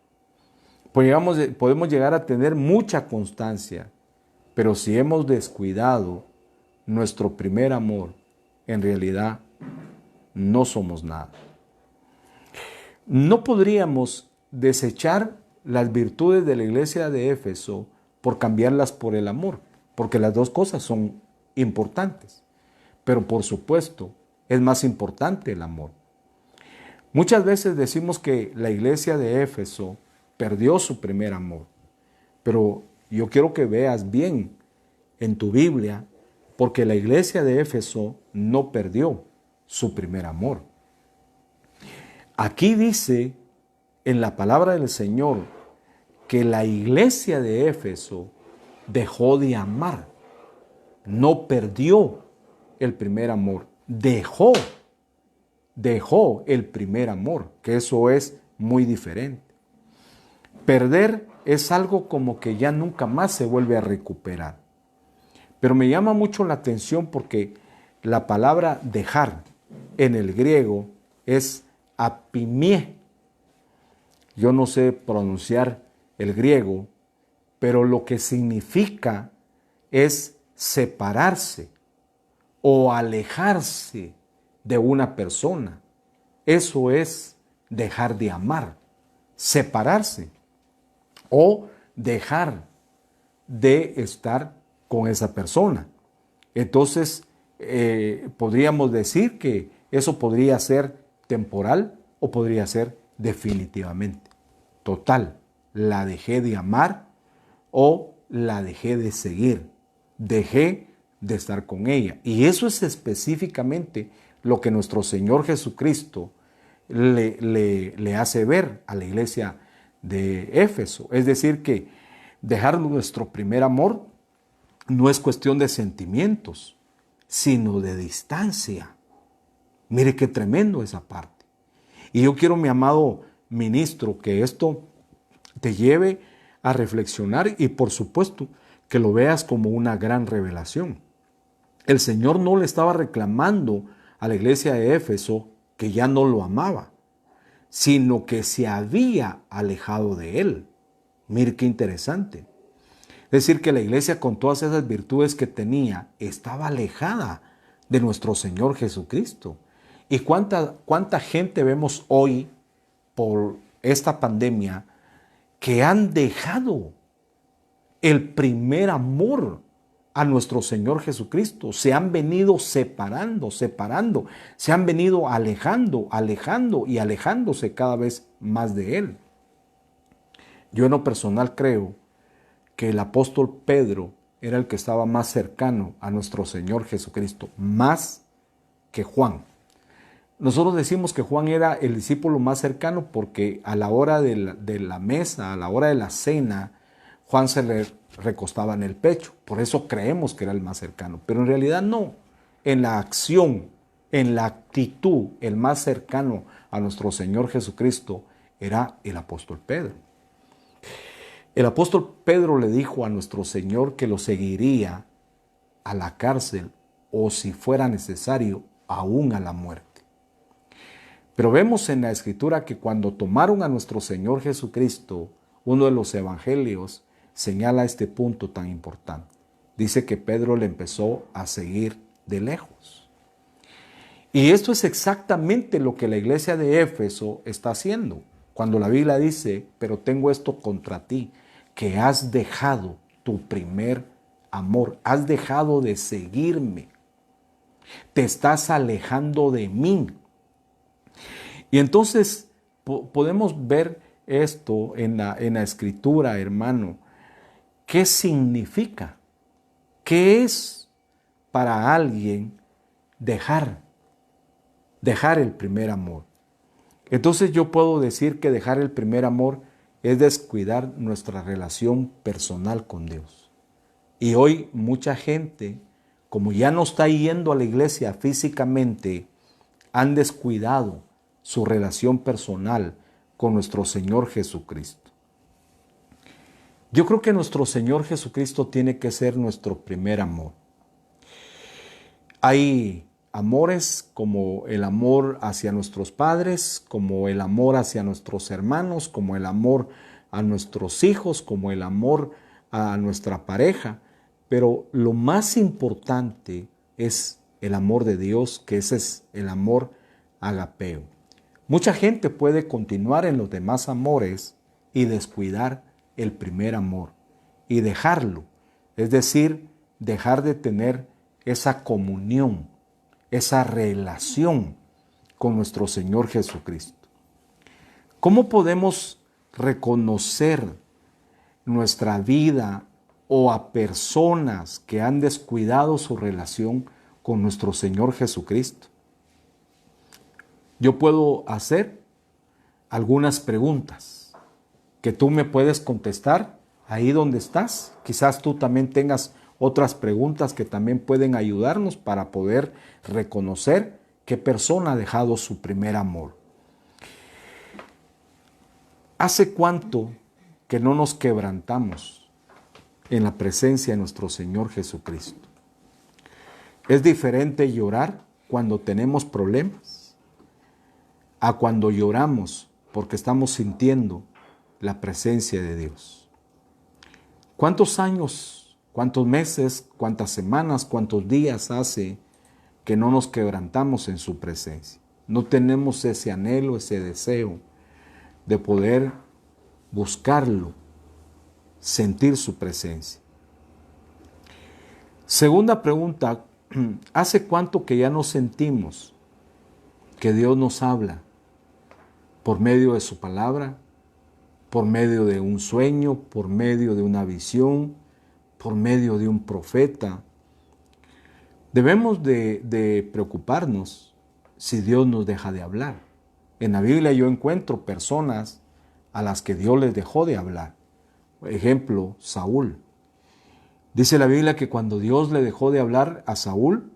podemos llegar a tener mucha constancia, Pero si hemos descuidado nuestro primer amor, en realidad no somos nada. No podríamos desechar las virtudes de la iglesia de Éfeso por cambiarlas por el amor, porque las dos cosas son importantes. Pero por supuesto, es más importante el amor. Muchas veces decimos que la iglesia de Éfeso perdió su primer amor, pero yo quiero que veas bien en tu Biblia, porque la iglesia de Éfeso no perdió su primer amor. Aquí dice en la palabra del Señor que la iglesia de Éfeso dejó de amar, no perdió el primer amor, dejó el primer amor, que eso es muy diferente. Perder es algo como que ya nunca más se vuelve a recuperar. Pero me llama mucho la atención porque la palabra dejar en el griego es apimie. Yo no sé pronunciar el griego, pero lo que significa es separarse o alejarse de una persona. Eso es dejar de amar, separarse o dejar de estar con esa persona. Entonces, podríamos decir que eso podría ser temporal o podría ser definitivamente. Total, la dejé de amar o la dejé de seguir. Dejé de estar con ella. Y eso es específicamente lo que nuestro Señor Jesucristo le hace ver a la iglesia de Éfeso. Es decir, que dejar nuestro primer amor no es cuestión de sentimientos, sino de distancia. Mire qué tremendo esa parte. Y yo quiero, mi amado ministro, que esto te lleve a reflexionar y por supuesto que lo veas como una gran revelación. El Señor no le estaba reclamando a la iglesia de Éfeso que ya no lo amaba, sino que se había alejado de él. Mire qué interesante. Es decir, que la iglesia con todas esas virtudes que tenía estaba alejada de nuestro Señor Jesucristo. ¿Y cuánta gente vemos hoy por esta pandemia que han dejado el primer amor a nuestro Señor Jesucristo? Se han venido separando, se han venido alejando y alejándose cada vez más de Él. Yo en lo personal creo que el apóstol Pedro era el que estaba más cercano a nuestro Señor Jesucristo, más que Juan. Nosotros decimos que Juan era el discípulo más cercano porque a la hora de la mesa, a la hora de la cena, Juan se le recostaba en el pecho. Por eso creemos que era el más cercano. Pero en realidad no. En la acción, en la actitud, el más cercano a nuestro Señor Jesucristo era el apóstol Pedro. El apóstol Pedro le dijo a nuestro Señor que lo seguiría a la cárcel o, si fuera necesario, aún a la muerte. Pero vemos en la Escritura que cuando tomaron a nuestro Señor Jesucristo, uno de los evangelios señala este punto tan importante. Dice que Pedro le empezó a seguir de lejos. Y esto es exactamente lo que la iglesia de Éfeso está haciendo. Cuando la Biblia dice, pero tengo esto contra ti, que has dejado tu primer amor, has dejado de seguirme, te estás alejando de mí. Y entonces podemos ver esto en la Escritura, hermano. ¿Qué significa? ¿Qué es para alguien dejar el primer amor? Entonces yo puedo decir que dejar el primer amor es descuidar nuestra relación personal con Dios. Y hoy mucha gente, como ya no está yendo a la iglesia físicamente, han descuidado su relación personal con nuestro Señor Jesucristo. Yo creo que nuestro Señor Jesucristo tiene que ser nuestro primer amor. Hay amores como el amor hacia nuestros padres, como el amor hacia nuestros hermanos, como el amor a nuestros hijos, como el amor a nuestra pareja. Pero lo más importante es el amor de Dios, que ese es el amor agapeo. Mucha gente puede continuar en los demás amores y descuidar el primer amor y dejarlo. Es decir, dejar de tener esa comunión, esa relación con nuestro Señor Jesucristo. ¿Cómo podemos reconocer nuestra vida o a personas que han descuidado su relación con nuestro Señor Jesucristo? Yo puedo hacer algunas preguntas que tú me puedes contestar ahí donde estás. Quizás tú también tengas otras preguntas que también pueden ayudarnos para poder reconocer qué persona ha dejado su primer amor. ¿Hace cuánto que no nos quebrantamos en la presencia de nuestro Señor Jesucristo? Es diferente llorar cuando tenemos problemas a cuando lloramos porque estamos sintiendo la presencia de Dios. ¿Cuántos años, cuántos meses, cuántas semanas, cuántos días hace que no nos quebrantamos en su presencia? No tenemos ese anhelo, ese deseo de poder buscarlo, sentir su presencia. Segunda pregunta, ¿hace cuánto que ya no sentimos que Dios nos habla por medio de su palabra, por medio de un sueño, por medio de una visión, por medio de un profeta? Debemos de preocuparnos si Dios nos deja de hablar. En la Biblia yo encuentro personas a las que Dios les dejó de hablar. Por ejemplo, Saúl. Dice la Biblia que cuando Dios le dejó de hablar a Saúl,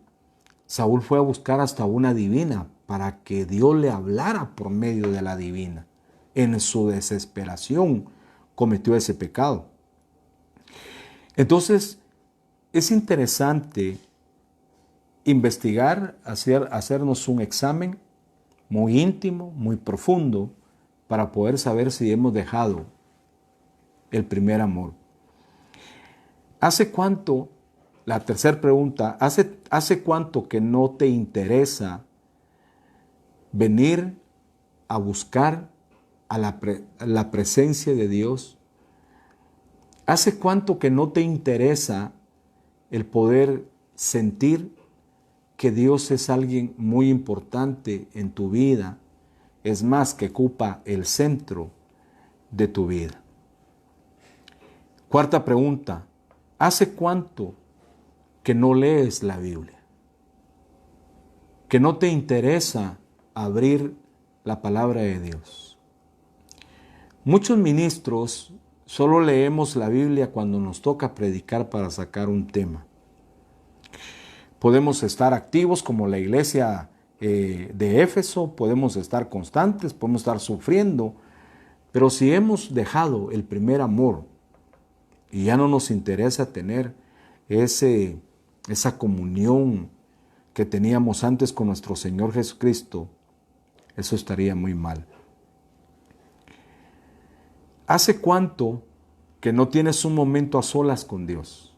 Saúl fue a buscar hasta una divina para que Dios le hablara por medio de la divina. En su desesperación cometió ese pecado. Entonces, es interesante investigar, hacernos un examen muy íntimo, muy profundo, para poder saber si hemos dejado el primer amor. ¿Hace cuánto, la tercera pregunta, hace cuánto que no te interesa venir a buscar a la presencia de Dios? ¿Hace cuánto que no te interesa el poder sentir que Dios es alguien muy importante en tu vida? Es más, que ocupa el centro de tu vida. Cuarta pregunta, ¿hace cuánto que no lees la Biblia? Que no te interesa abrir la palabra de Dios. Muchos ministros solo leemos la Biblia cuando nos toca predicar para sacar un tema. Podemos estar activos como la iglesia de Éfeso, podemos estar constantes, podemos estar sufriendo, pero si hemos dejado el primer amor y ya no nos interesa tener esa comunión que teníamos antes con nuestro Señor Jesucristo, eso estaría muy mal. ¿Hace cuánto que no tienes un momento a solas con Dios?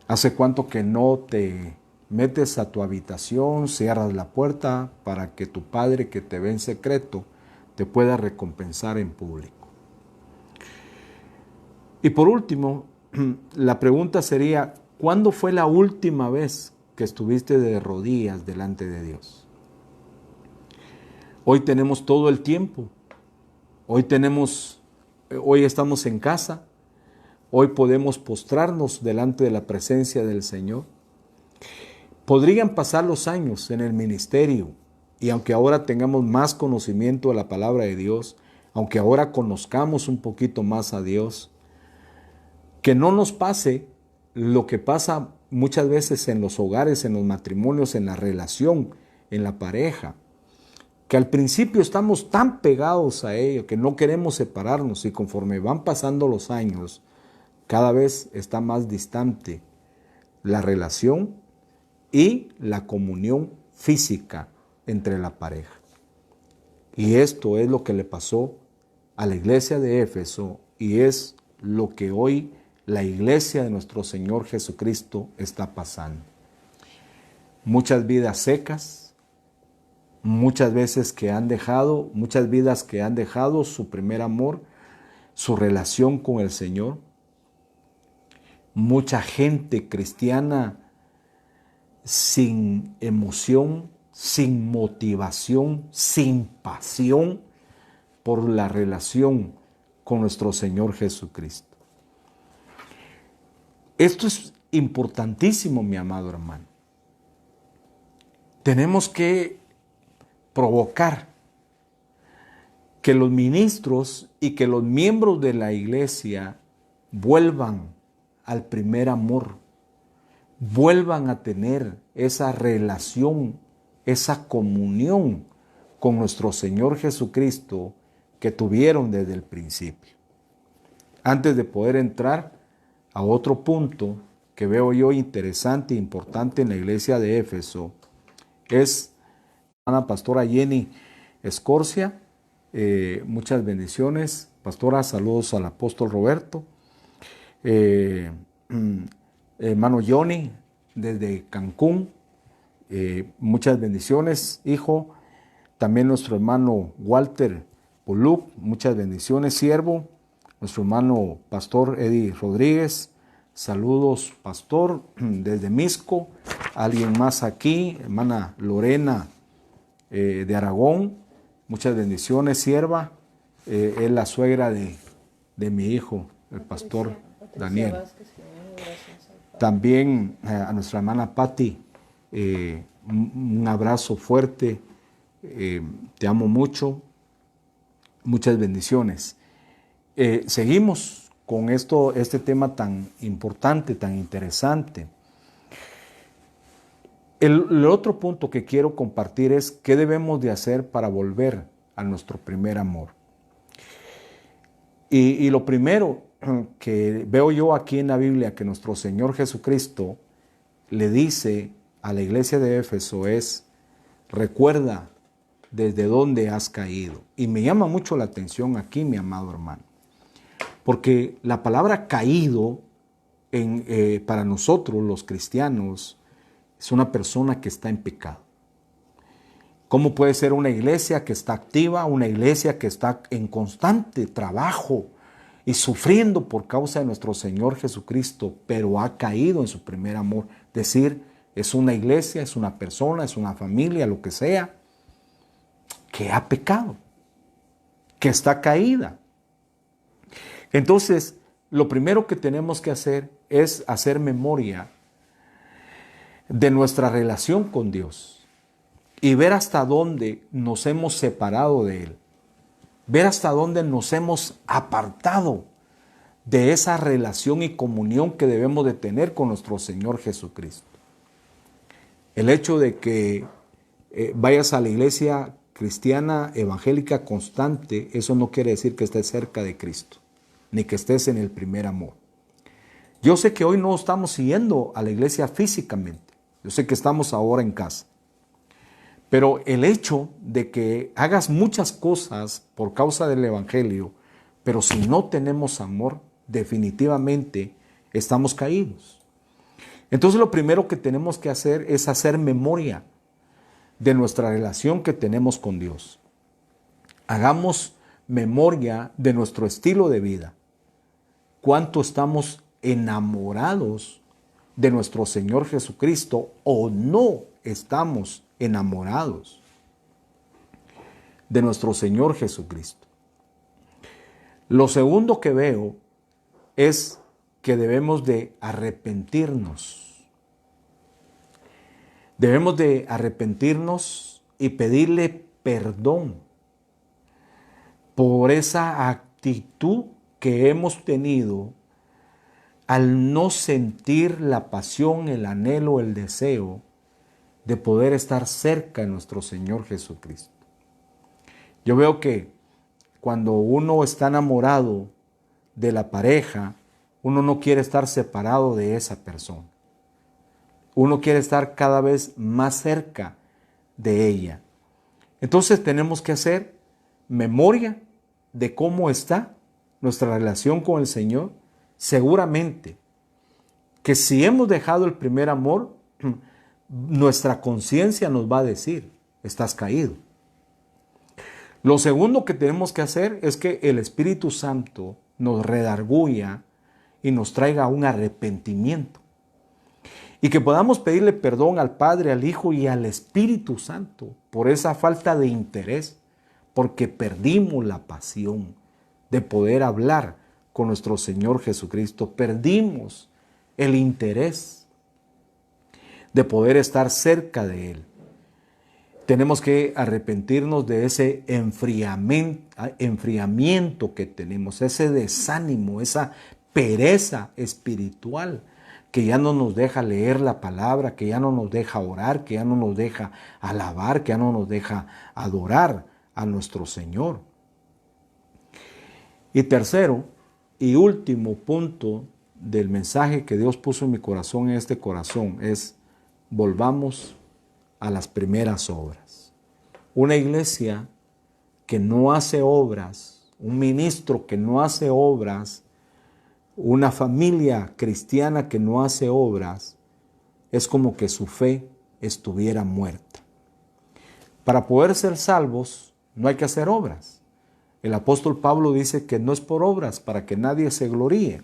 ¿Hace cuánto que no te metes a tu habitación, cierras la puerta para que tu Padre que te ve en secreto te pueda recompensar en público? Y por último, la pregunta sería, ¿cuándo fue la última vez que estuviste de rodillas delante de Dios? Hoy tenemos todo el tiempo. Hoy estamos en casa. Hoy podemos postrarnos delante de la presencia del Señor. Podrían pasar los años en el ministerio y aunque ahora tengamos más conocimiento de la palabra de Dios, aunque ahora conozcamos un poquito más a Dios, que no nos pase lo que pasa muchas veces en los hogares, en los matrimonios, en la relación, en la pareja, que al principio estamos tan pegados a ello que no queremos separarnos y conforme van pasando los años, cada vez está más distante la relación y la comunión física entre la pareja. Y esto es lo que le pasó a la iglesia de Éfeso y es lo que hoy la iglesia de nuestro Señor Jesucristo está pasando. Muchas vidas secas, muchas vidas que han dejado su primer amor, su relación con el Señor. Mucha gente cristiana sin emoción, sin motivación, sin pasión por la relación con nuestro Señor Jesucristo. Esto es importantísimo, mi amado hermano. Tenemos que provocar que los ministros y que los miembros de la iglesia vuelvan al primer amor, vuelvan a tener esa relación, esa comunión con nuestro Señor Jesucristo que tuvieron desde el principio. Antes de poder entrar a otro punto que veo yo interesante e importante en la iglesia de Éfeso, es la hermana pastora Jenny Escorcia. Muchas bendiciones. Pastora, saludos al apóstol Roberto. Hermano Johnny, desde Cancún. Muchas bendiciones, hijo. También nuestro hermano Walter Poluc, muchas bendiciones, siervo. Nuestro hermano pastor Eddie Rodríguez, saludos, pastor, desde Misco. Alguien más aquí, hermana Lorena de Aragón, muchas bendiciones, sierva. Es la suegra de mi hijo, el pastor Daniel. También a nuestra hermana Patti, un abrazo fuerte, te amo mucho, muchas bendiciones. Seguimos con este tema tan importante, tan interesante. El otro punto que quiero compartir es qué debemos de hacer para volver a nuestro primer amor. Y lo primero que veo yo aquí en la Biblia que nuestro Señor Jesucristo le dice a la iglesia de Éfeso es: recuerda desde dónde has caído. Y me llama mucho la atención aquí, mi amado hermano, porque la palabra caído para nosotros los cristianos es una persona que está en pecado. ¿Cómo puede ser una iglesia que está activa, una iglesia que está en constante trabajo y sufriendo por causa de nuestro Señor Jesucristo, pero ha caído en su primer amor? Es decir, es una iglesia, es una persona, es una familia, lo que sea, que ha pecado, que está caída. Entonces, lo primero que tenemos que hacer es hacer memoria de nuestra relación con Dios y ver hasta dónde nos hemos separado de Él, ver hasta dónde nos hemos apartado de esa relación y comunión que debemos de tener con nuestro Señor Jesucristo. El hecho de que vayas a la iglesia cristiana evangélica constante, eso no quiere decir que estés cerca de Cristo, ni que estés en el primer amor. Yo sé que hoy no estamos siguiendo a la iglesia físicamente, yo sé que estamos ahora en casa, pero el hecho de que hagas muchas cosas por causa del evangelio, pero si no tenemos amor, definitivamente estamos caídos. Entonces lo primero que tenemos que hacer es hacer memoria de nuestra relación que tenemos con Dios. Hagamos memoria de nuestro estilo de vida. ¿Cuánto estamos enamorados de nuestro Señor Jesucristo o no estamos enamorados de nuestro Señor Jesucristo? Lo segundo que veo es que debemos de arrepentirnos. Debemos de arrepentirnos y pedirle perdón por esa actitud que hemos tenido al no sentir la pasión, el anhelo, el deseo de poder estar cerca de nuestro Señor Jesucristo. Yo veo que cuando uno está enamorado de la pareja, uno no quiere estar separado de esa persona. Uno quiere estar cada vez más cerca de ella. Entonces tenemos que hacer memoria de cómo está nuestra relación con el Señor seguramente que si hemos dejado el primer amor, nuestra conciencia nos va a decir, estás caído. Lo segundo que tenemos que hacer es que el Espíritu Santo nos redarguya y nos traiga un arrepentimiento. Y que podamos pedirle perdón al Padre, al Hijo y al Espíritu Santo por esa falta de interés, porque perdimos la pasión de poder hablar con nuestro Señor Jesucristo. Perdimos el interés de poder estar cerca de Él. Tenemos que arrepentirnos de ese enfriamiento que tenemos, ese desánimo, esa pereza espiritual que ya no nos deja leer la palabra, que ya no nos deja orar, que ya no nos deja alabar, que ya no nos deja adorar a nuestro Señor. Y tercero y último punto del mensaje que Dios puso en mi corazón, en este corazón, es: volvamos a las primeras obras. Una iglesia que no hace obras, un ministro que no hace obras, una familia cristiana que no hace obras, es como que su fe estuviera muerta. Para poder ser salvos no hay que hacer obras. El apóstol Pablo dice que no es por obras para que nadie se gloríe,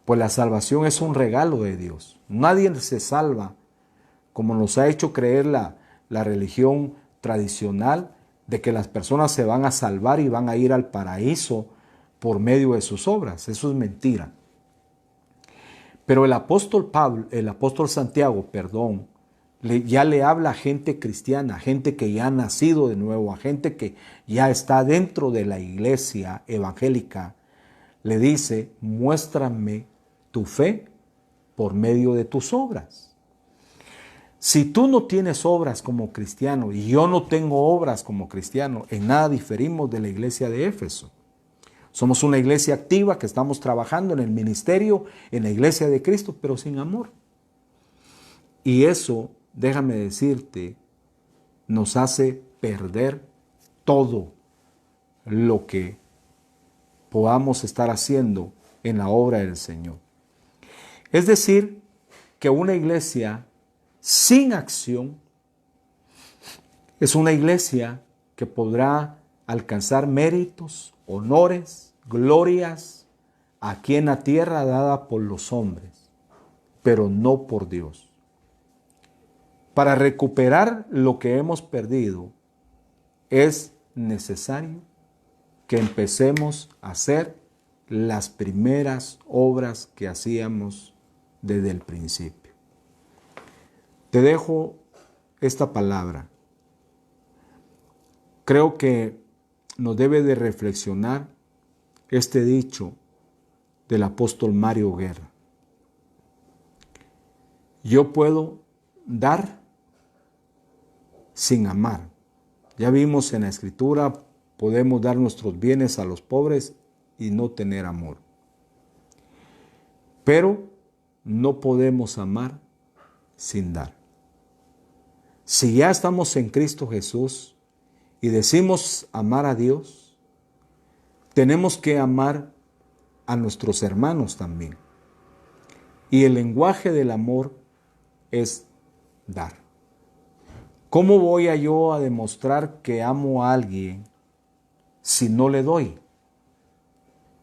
pues la salvación es un regalo de Dios. Nadie se salva como nos ha hecho creer la religión tradicional, de que las personas se van a salvar y van a ir al paraíso por medio de sus obras. Eso es mentira. Pero el apóstol Santiago, ya le habla a gente cristiana, a gente que ya ha nacido de nuevo, a gente que ya está dentro de la iglesia evangélica. Le dice: muéstrame tu fe por medio de tus obras. Si tú no tienes obras como cristiano y yo no tengo obras como cristiano, en nada diferimos de la iglesia de Éfeso. Somos una iglesia activa que estamos trabajando en el ministerio, en la iglesia de Cristo, pero sin amor. Y eso, déjame decirte, nos hace perder todo lo que podamos estar haciendo en la obra del Señor. Es decir, que una iglesia sin acción es una iglesia que podrá alcanzar méritos, honores, glorias aquí en la tierra dada por los hombres, pero no por Dios. Para recuperar lo que hemos perdido es necesario que empecemos a hacer las primeras obras que hacíamos desde el principio. Te dejo esta palabra. Creo que nos debe de reflexionar este dicho del apóstol Mario Guerra. Yo puedo dar sin amar. Ya vimos en la Escritura, podemos dar nuestros bienes a los pobres y no tener amor. Pero no podemos amar sin dar. Si ya estamos en Cristo Jesús y decimos amar a Dios, tenemos que amar a nuestros hermanos también. Y el lenguaje del amor es dar. ¿Cómo voy yo a demostrar que amo a alguien si no le doy?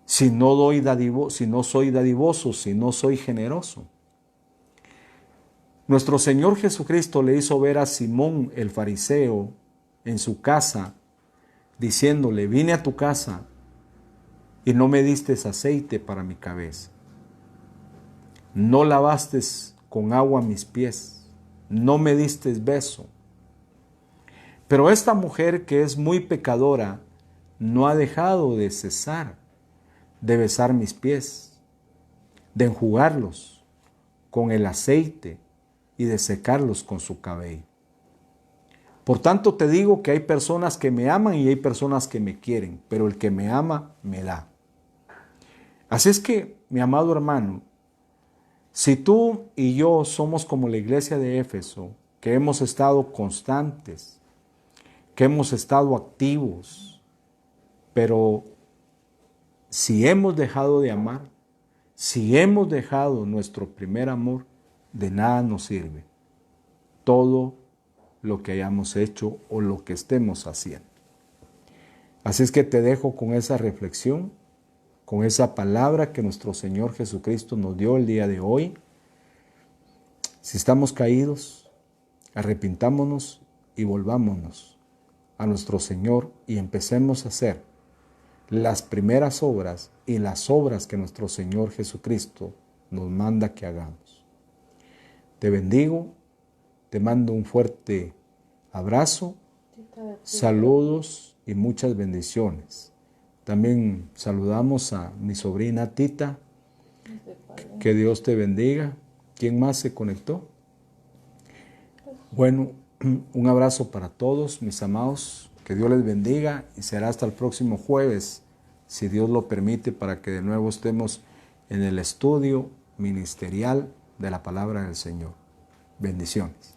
Si no soy dadivoso, si no soy generoso. Nuestro Señor Jesucristo le hizo ver a Simón el fariseo en su casa, diciéndole: vine a tu casa y no me diste aceite para mi cabeza. No lavaste con agua mis pies, no me diste beso. Pero esta mujer, que es muy pecadora, no ha dejado de cesar de besar mis pies, de enjugarlos con el aceite y de secarlos con su cabello. Por tanto te digo que hay personas que me aman y hay personas que me quieren, pero el que me ama, me da. Así es que, mi amado hermano, si tú y yo somos como la iglesia de Éfeso, que hemos estado constantes, que hemos estado activos, pero si hemos dejado de amar, Si hemos dejado nuestro primer amor, de nada nos sirve todo lo que hayamos hecho o lo que estemos haciendo. Así es que te dejo con esa reflexión, con esa palabra que nuestro Señor Jesucristo nos dio el día de hoy. Si estamos caídos, arrepintámonos y volvámonos a nuestro Señor y empecemos a hacer las primeras obras y las obras que nuestro Señor Jesucristo nos manda que hagamos. Te bendigo, te mando un fuerte abrazo, saludos y muchas bendiciones. También saludamos a mi sobrina Tita, que Dios te bendiga. ¿Quién más se conectó? Bueno, un abrazo para todos, mis amados, que Dios les bendiga y será hasta el próximo jueves, si Dios lo permite, para que de nuevo estemos en el estudio ministerial de la palabra del Señor. Bendiciones.